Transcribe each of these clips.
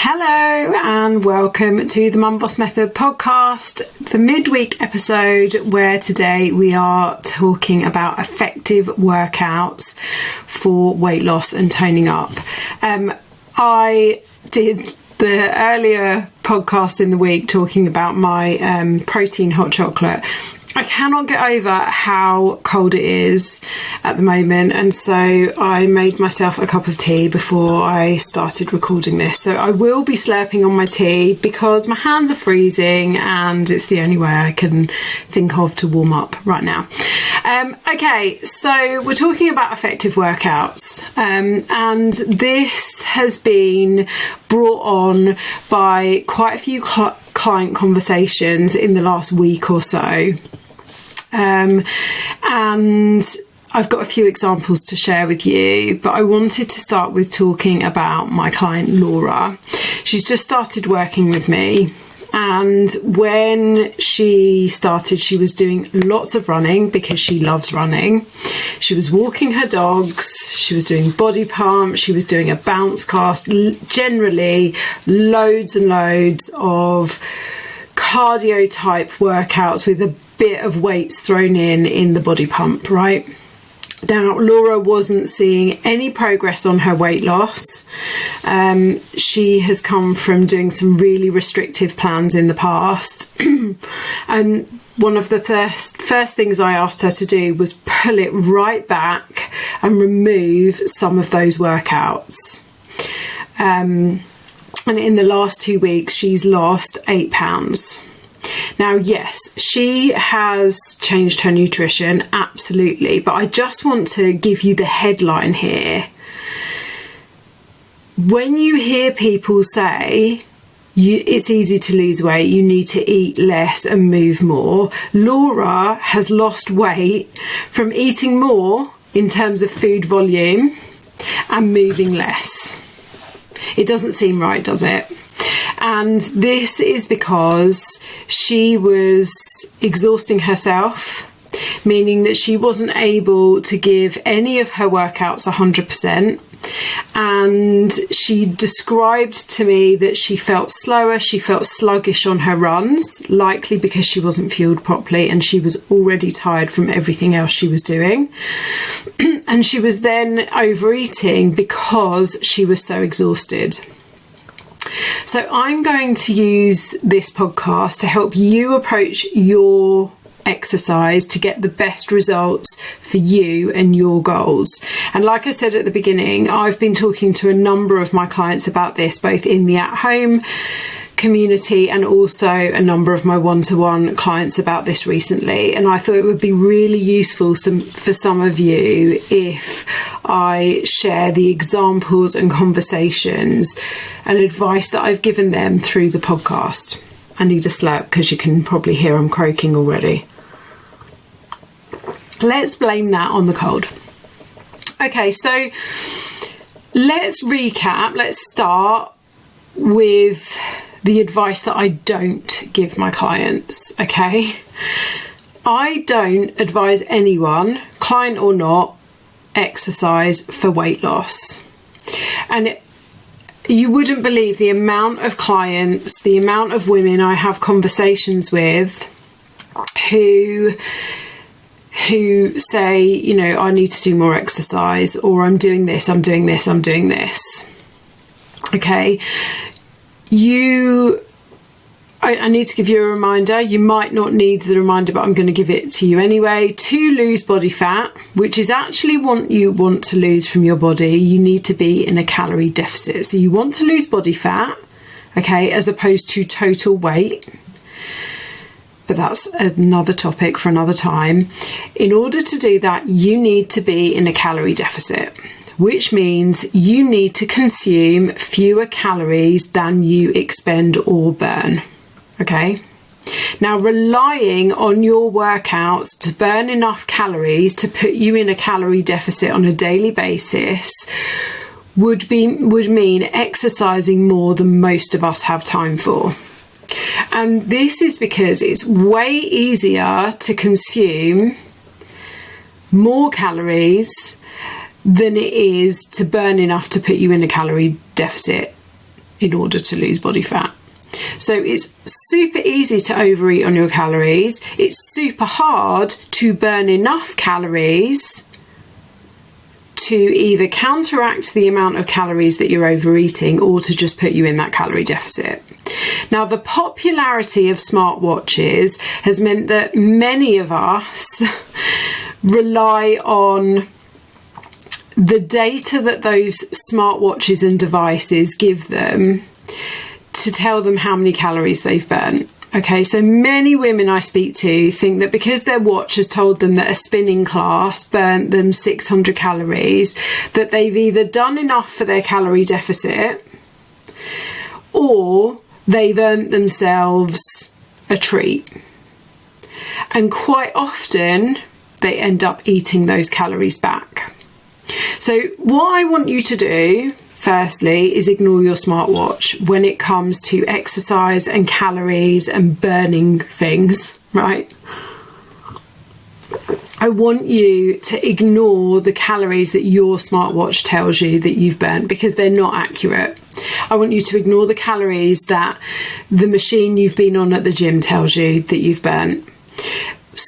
Hello and welcome to the Mum Boss Method podcast, the midweek episode where today we are talking about effective workouts for weight loss and toning up. I did the earlier podcast in the week talking about my protein hot chocolate. I cannot get over how cold it is at the moment, and so I made myself a cup of tea before I started recording this. So I will be slurping on my tea because my hands are freezing and it's the only way I can think of to warm up right now. Okay, so we're talking about effective workouts, and this has been brought on by quite a few client conversations in the last week or so. And I've got a few examples to share with you, but I wanted to start with talking about my client Laura. She's just started working with me, and when she started, she was doing lots of running because she loves running. She was walking her dogs, she was doing body pump, she was doing a bounce cast, generally loads and loads of cardio type workouts with a bit of weights thrown in the body pump, right? Now, Laura wasn't seeing any progress on her weight loss. She has come from doing some really restrictive plans in the past. And one of the first things I asked her to do was pull it right back and remove some of those workouts. And in the last 2 weeks, she's lost 8 pounds. Now, yes, she has changed her nutrition, absolutely, but I just want to give you the headline here. When you hear people say it's easy to lose weight, you need to eat less and move more, Laura has lost weight from eating more in terms of food volume and moving less. It doesn't seem right, does it? And this is because she was exhausting herself, meaning that she wasn't able to give any of her workouts 100%. And she described to me that she felt slower, she felt sluggish on her runs, likely because she wasn't fueled properly and she was already tired from everything else she was doing. And she was then overeating because she was so exhausted. So I'm going to use this podcast to help you approach your exercise to get the best results for you and your goals. And like I said at the beginning, I've been talking to a number of my clients about this, both in the at-home community and also a number of my one-to-one clients about this recently. And I thought it would be really useful for some of you if I share the examples and conversations and advice that I've given them through the podcast. I need a slurp because you can probably hear I'm croaking already. Let's blame that on the cold. Okay, so let's recap. Let's start with the advice that I don't give my clients, okay? I don't advise anyone, client or not, exercise for weight loss. And you wouldn't believe the amount of clients, the amount of women I have conversations with who say, you know, I need to do more exercise, or I'm doing this, I'm doing this, I'm doing this. Okay. I need to give you a reminder. You might not need the reminder, but I'm going to give it to you anyway. To lose body fat, which is actually what you want to lose from your body, you need to be in a calorie deficit. So you want to lose body fat, okay, as opposed to total weight. But that's another topic for another time. In order to do that, you need to be in a calorie deficit, which means you need to consume fewer calories than you expend or burn. Okay? Now, relying on your workouts to burn enough calories to put you in a calorie deficit on a daily basis would mean exercising more than most of us have time for. And this is because it's way easier to consume more calories than it is to burn enough to put you in a calorie deficit. in order to lose body fat. So it's super easy to overeat on your calories. It's super hard to burn enough calories to either counteract the amount of calories that you're overeating or to just put you in that calorie deficit. Now, the popularity of smartwatches has meant that many of us rely on the data that those smartwatches and devices give them to tell them how many calories they've burnt. Okay, so many women I speak to think that because their watch has told them that a spinning class burnt them 600 calories, that they've either done enough for their calorie deficit or they've earned themselves a treat. And quite often they end up eating those calories back. So what I want you to do, firstly, is ignore your smartwatch when it comes to exercise and calories and burning things, right? I want you to ignore the calories that your smartwatch tells you that you've burnt because they're not accurate. I want you to ignore the calories that the machine you've been on at the gym tells you that you've burnt.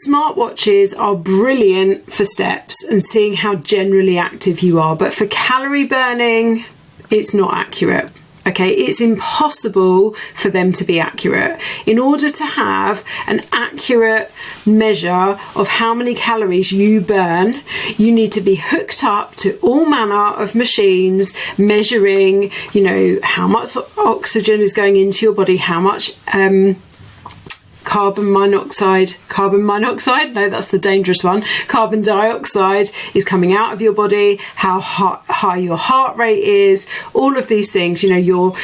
Smartwatches are brilliant for steps and seeing how generally active you are, but for calorie burning, it's not accurate. Okay, it's impossible for them to be accurate. In order to have an accurate measure of how many calories you burn, you need to be hooked up to all manner of machines measuring, how much oxygen is going into your body, how much carbon monoxide, no, that's the dangerous one. Carbon dioxide is coming out of your body, how high your heart rate is, all of these things, your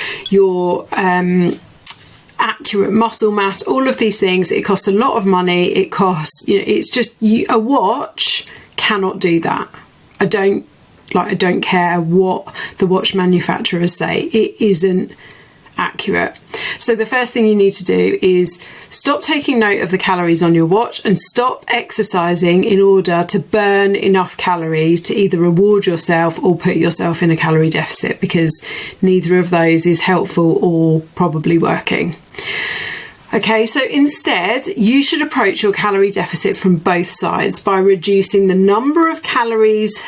accurate muscle mass, all of these things. It costs a lot of money. It costs, it's just, a watch cannot do that. I don't care what the watch manufacturers say. It isn't accurate. So the first thing you need to do is stop taking note of the calories on your watch and stop exercising in order to burn enough calories to either reward yourself or put yourself in a calorie deficit, because neither of those is helpful or probably working. Okay, so instead, you should approach your calorie deficit from both sides by reducing the number of calories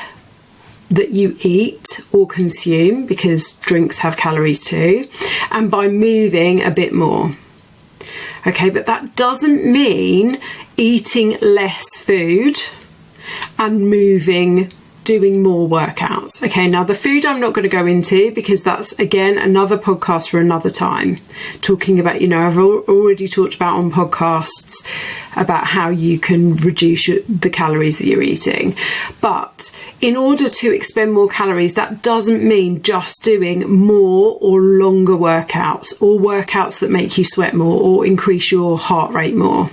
that you eat or consume, because drinks have calories too, and by moving a bit more. Okay, but that doesn't mean eating less food and doing more workouts. Okay, now the food I'm not going to go into because that's, again, another podcast for another time. Talking about, I've already talked about on podcasts about how you can reduce the calories that you're eating. But in order to expend more calories, that doesn't mean just doing more or longer workouts or workouts that make you sweat more or increase your heart rate more.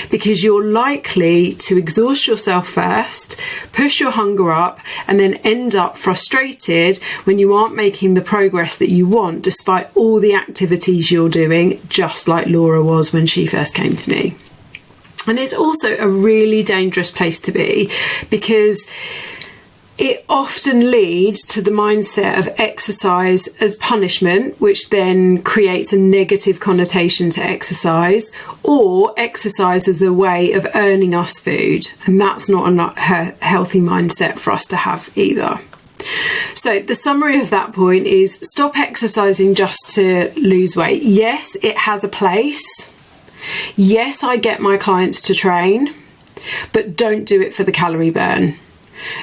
Because you're likely to exhaust yourself first, push your hunger up, and then end up frustrated when you aren't making the progress that you want despite all the activities you're doing, just like Laura was when she first came to me. And it's also a really dangerous place to be, because it often leads to the mindset of exercise as punishment, which then creates a negative connotation to exercise, or exercise as a way of earning us food. And that's not a healthy mindset for us to have either. So the summary of that point is stop exercising just to lose weight. Yes, it has a place. Yes, I get my clients to train, but don't do it for the calorie burn.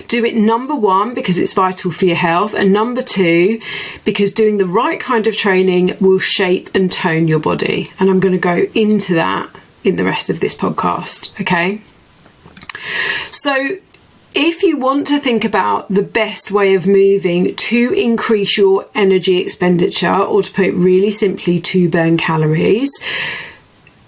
Do it, number one, because it's vital for your health, and number two, because doing the right kind of training will shape and tone your body. And I'm going to go into that in the rest of this podcast, okay? So if you want to think about the best way of moving to increase your energy expenditure, or to put it really simply, to burn calories,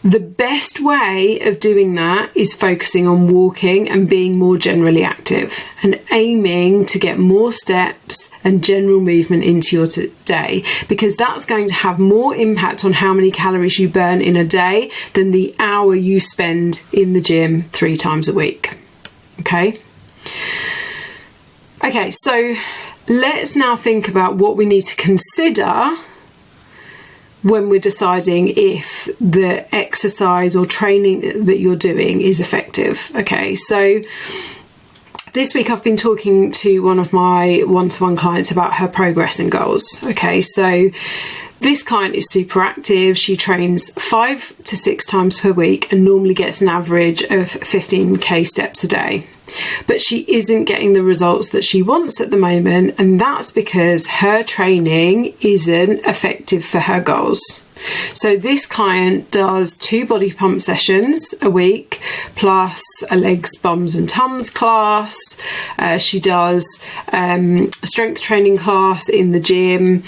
the best way of doing that is focusing on walking and being more generally active and aiming to get more steps and general movement into your day, because that's going to have more impact on how many calories you burn in a day than the hour you spend in the gym 3 times a week. Okay, so let's now think about what we need to consider when we're deciding if the exercise or training that you're doing is effective. Okay, so this week I've been talking to one of my one-to-one clients about her progress and goals. Okay, so this client is super active. She trains 5 to 6 times per week and normally gets an average of 15k steps a day. But she isn't getting the results that she wants at the moment, and that's because her training isn't effective for her goals. So this client does 2 body pump sessions a week plus a legs, bums and tums class. She does a strength training class in the gym,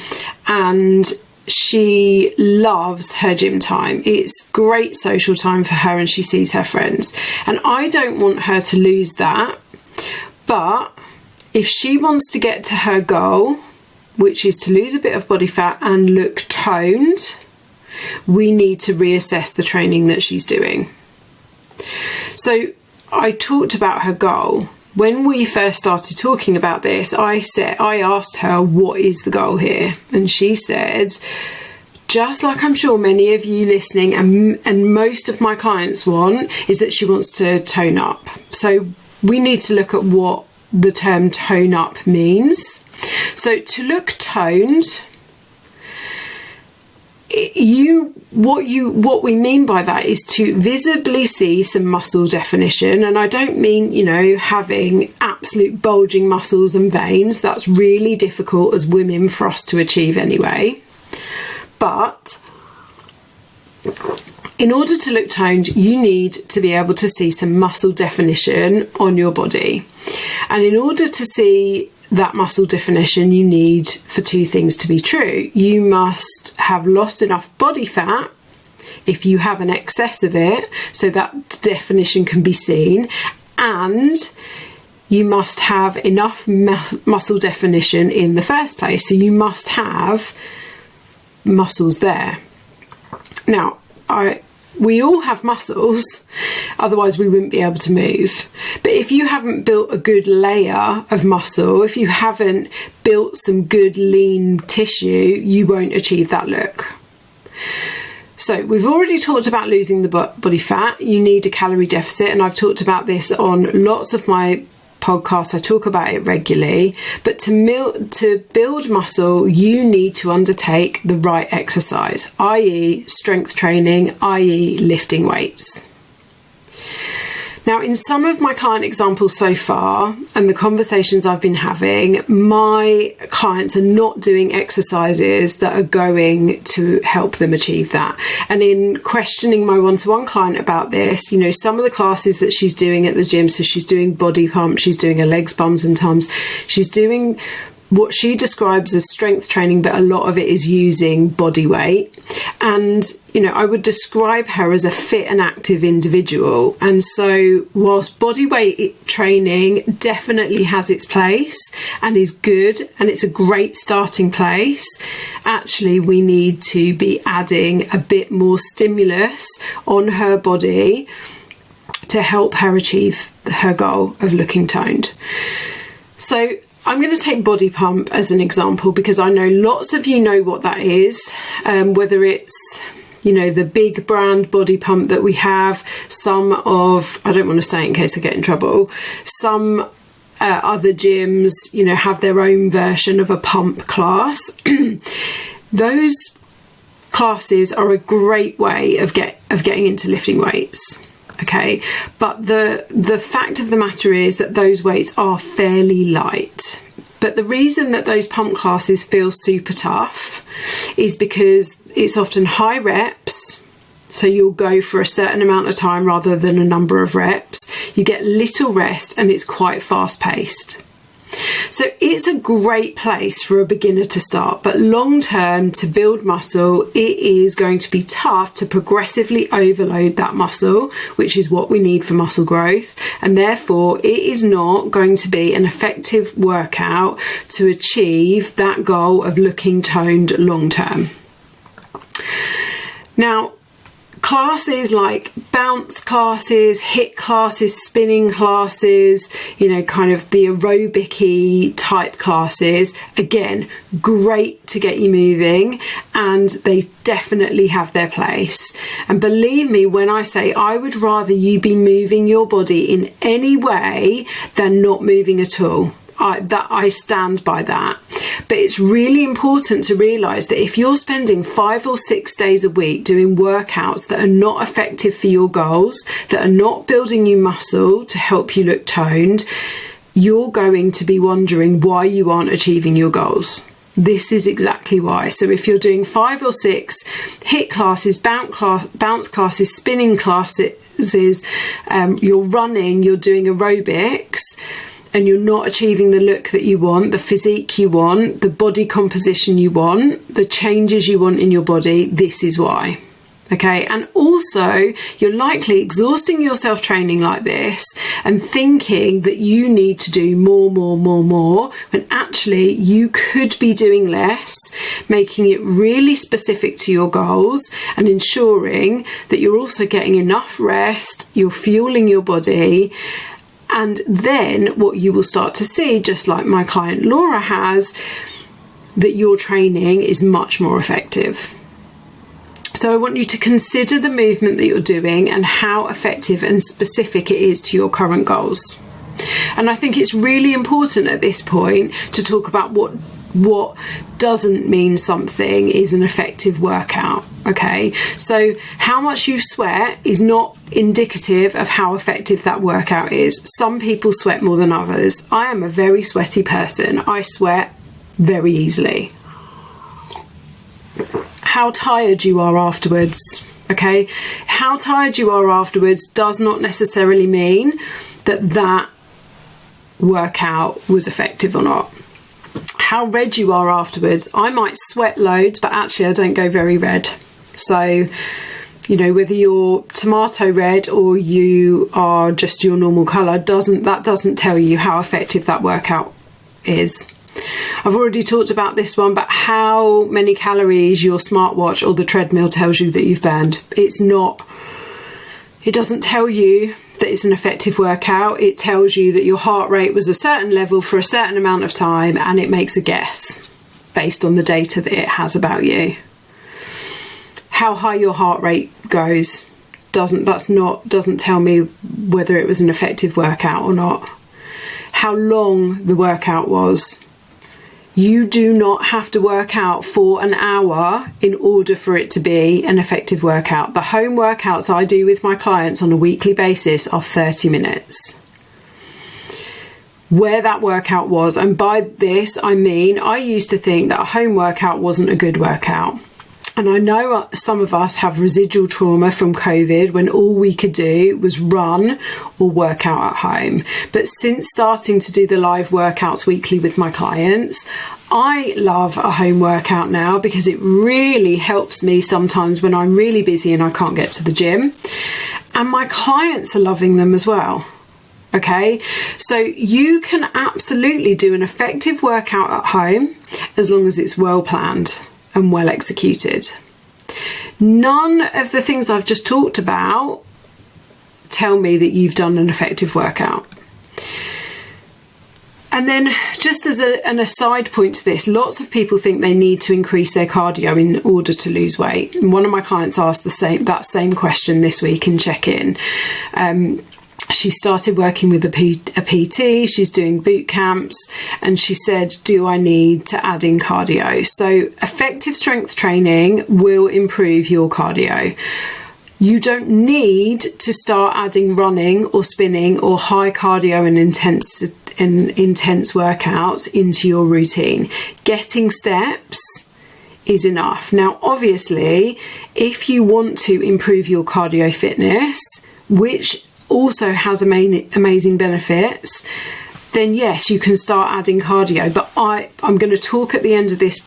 and she loves her gym time. It's great social time for her and she sees her friends. And I don't want her to lose that. But if she wants to get to her goal, which is to lose a bit of body fat and look toned, we need to reassess the training that she's doing. So I talked about her goal. When we first started talking about this, I asked her, what is the goal here? And she said, just like I'm sure many of you listening and most of my clients want, is that she wants to tone up. So we need to look at what the term tone up means. So to look toned, what we mean by that is to visibly see some muscle definition. And I don't mean, having absolute bulging muscles and veins. That's really difficult as women for us to achieve anyway. But in order to look toned, you need to be able to see some muscle definition on your body. And in order to see that muscle definition, you need for 2 things to be true. You must have lost enough body fat, if you have an excess of it, so that definition can be seen, and you must have enough muscle definition in the first place. So you must have muscles there. Now, we all have muscles, otherwise we wouldn't be able to move. But if you haven't built a good layer of muscle, if you haven't built some good lean tissue, you won't achieve that look. So we've already talked about losing the body fat. You need a calorie deficit, and I've talked about this on lots of my podcasts. I talk about it regularly. But to build muscle, you need to undertake the right exercise, i.e. strength training, i.e. lifting weights. Now, in some of my client examples so far and the conversations I've been having, my clients are not doing exercises that are going to help them achieve that. And in questioning my one-to-one client about this, some of the classes that she's doing at the gym, so she's doing body pump, she's doing her legs, bums and tums, she's doing what she describes as strength training, but a lot of it is using body weight. And, I would describe her as a fit and active individual. And so whilst body weight training definitely has its place and is good, and it's a great starting place, actually we need to be adding a bit more stimulus on her body to help her achieve her goal of looking toned. So I'm going to take body pump as an example because I know lots of you know what that is, whether it's, the big brand body pump that we have, some of, I don't want to say it in case I get in trouble, some other gyms, have their own version of a pump class. Those classes are a great way of getting into lifting weights. Okay, but the fact of the matter is that those weights are fairly light. But the reason that those pump classes feel super tough is because it's often high reps. So you'll go for a certain amount of time rather than a number of reps. You get little rest and it's quite fast paced. So it's a great place for a beginner to start, but long term, to build muscle, it is going to be tough to progressively overload that muscle, which is what we need for muscle growth, and therefore it is not going to be an effective workout to achieve that goal of looking toned long term. Now, classes like bounce classes, HIIT classes, spinning classes, kind of the aerobic-y type classes, again, great to get you moving, and they definitely have their place. And believe me when I say I would rather you be moving your body in any way than not moving at all. I stand by that. But it's really important to realise that if you're spending 5 or 6 days a week doing workouts that are not effective for your goals, that are not building you muscle to help you look toned, you're going to be wondering why you aren't achieving your goals. This is exactly why. So if you're doing 5 or 6 HIIT classes, bounce classes, spinning classes, you're running, you're doing aerobics, and you're not achieving the look that you want, the physique you want, the body composition you want, the changes you want in your body, this is why. Okay, and also you're likely exhausting yourself training like this and thinking that you need to do more, when actually you could be doing less, making it really specific to your goals and ensuring that you're also getting enough rest, you're fueling your body. And then what you will start to see, just like my client Laura has, that your training is much more effective. So I want you to consider the movement that you're doing and how effective and specific it is to your current goals. And I think it's really important at this point to talk about what doesn't mean something is an effective workout. Okay, so how much you sweat is not indicative of how effective that workout is. Some people sweat more than others. I am a very sweaty person. I sweat very easily. How tired you are afterwards, okay? How tired you are afterwards does not necessarily mean that workout was effective or not. How red you are afterwards, I might sweat loads, but actually I don't go very red. So, whether you're tomato red or you are just your normal colour, doesn't tell you how effective that workout is. I've already talked about this one, but how many calories your smartwatch or the treadmill tells you that you've burned. It doesn't tell you that it's an effective workout. It tells you that your heart rate was a certain level for a certain amount of time, and it makes a guess based on the data that it has about you. How high your heart rate goes doesn't tell me whether it was an effective workout or not. How long the workout was. You do not have to work out for an hour in order for it to be an effective workout. The home workouts I do with my clients on a weekly basis are 30 minutes. Where that workout was, and by this I mean I used to think that a home workout wasn't a good workout. And I know some of us have residual trauma from COVID when all we could do was run or work out at home. But since starting to do the live workouts weekly with my clients, I love a home workout now because it really helps me sometimes when I'm really busy and I can't get to the gym. And my clients are loving them as well. Okay, so you can absolutely do an effective workout at home as long as it's well planned and well executed. None of the things I've just talked about tell me that you've done an effective workout. And then just as an aside point to this, lots of people think they need to increase their cardio in order to lose weight. And one of my clients asked that same question this week in check-in. She started working with a PT, she's doing boot camps, and she said, do I need to add in cardio? So effective strength training will improve your cardio. You don't need to start adding running or spinning or high cardio and intense workouts into your routine. Getting steps is enough. Now, obviously, if you want to improve your cardio fitness, which also has amazing benefits, then yes, you can start adding cardio. But I'm going to talk at the end of this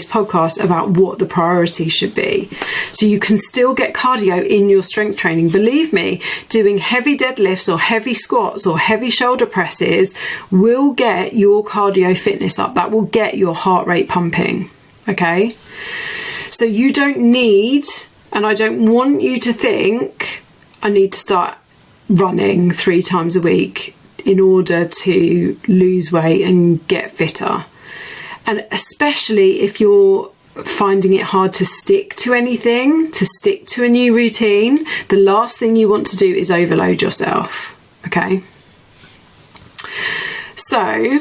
podcast about what the priority should be. So you can still get cardio in your strength training. Believe me, doing heavy deadlifts or heavy squats or heavy shoulder presses will get your cardio fitness up. That will get your heart rate pumping. Okay? So you don't need And I don't want you to think I need to start running 3 times a week in order to lose weight and get fitter. And especially if you're finding it hard to stick to anything, to stick to a new routine, the last thing you want to do is overload yourself. Okay? So,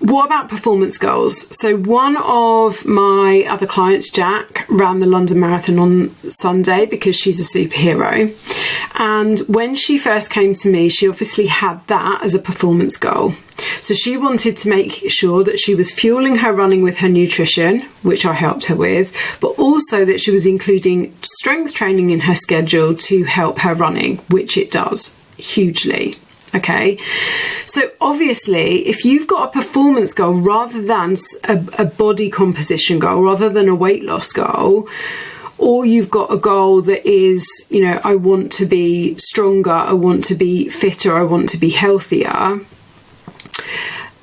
what about performance goals? So one of my other clients, Jack, ran the London Marathon on Sunday because she's a superhero. And when she first came to me, she obviously had that as a performance goal. So she wanted to make sure that she was fueling her running with her nutrition, which I helped her with, but also that she was including strength training in her schedule to help her running, which it does hugely. Okay, so obviously if you've got a performance goal rather than a body composition goal, rather than a weight loss goal, or you've got a goal that is, I want to be stronger, I want to be fitter, I want to be healthier,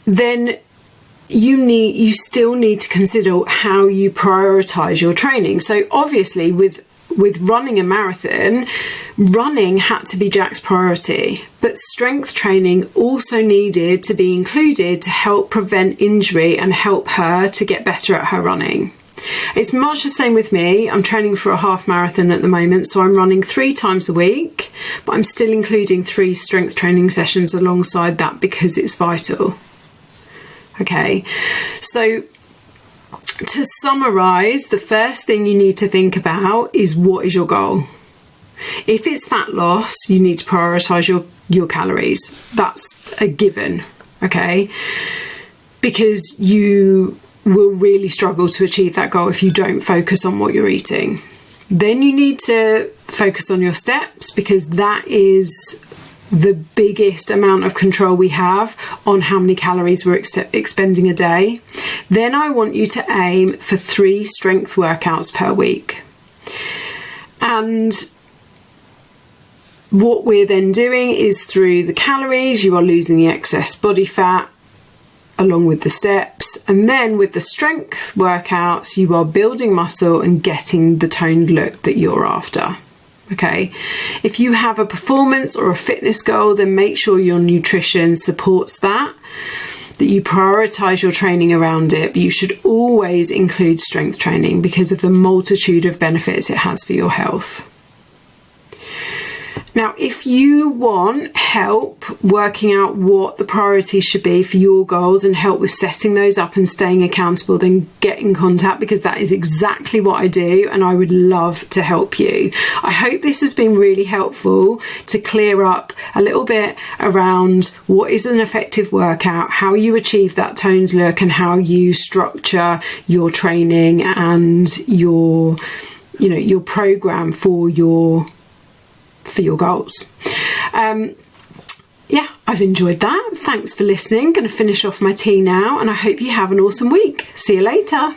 then you still need to consider how you prioritize your training. So obviously with running a marathon, running had to be Jack's priority, but strength training also needed to be included to help prevent injury and help her to get better at her running. It's much the same with me. I'm training for a half marathon at the moment, so I'm running 3 times a week, but I'm still including 3 strength training sessions alongside that because it's vital. Okay, so to summarise, the first thing you need to think about is, what is your goal? If it's fat loss, you need to prioritise your calories. That's a given, okay? Because you will really struggle to achieve that goal if you don't focus on what you're eating. Then you need to focus on your steps, because that is the biggest amount of control we have on how many calories we're expending a day. Then I want you to aim for 3 strength workouts per week. And what we're then doing is, through the calories, you are losing the excess body fat along with the steps. And then with the strength workouts, you are building muscle and getting the toned look that you're after. Okay, if you have a performance or a fitness goal, then make sure your nutrition supports that you prioritise your training around it. But you should always include strength training because of the multitude of benefits it has for your health. Now, if you want help working out what the priorities should be for your goals and help with setting those up and staying accountable, then get in contact, because that is exactly what I do and I would love to help you. I hope this has been really helpful to clear up a little bit around what is an effective workout, how you achieve that toned look, and how you structure your training and your program for your goals. I've enjoyed that. Thanks for listening. Going to finish off my tea now, and I hope you have an awesome week. See you later.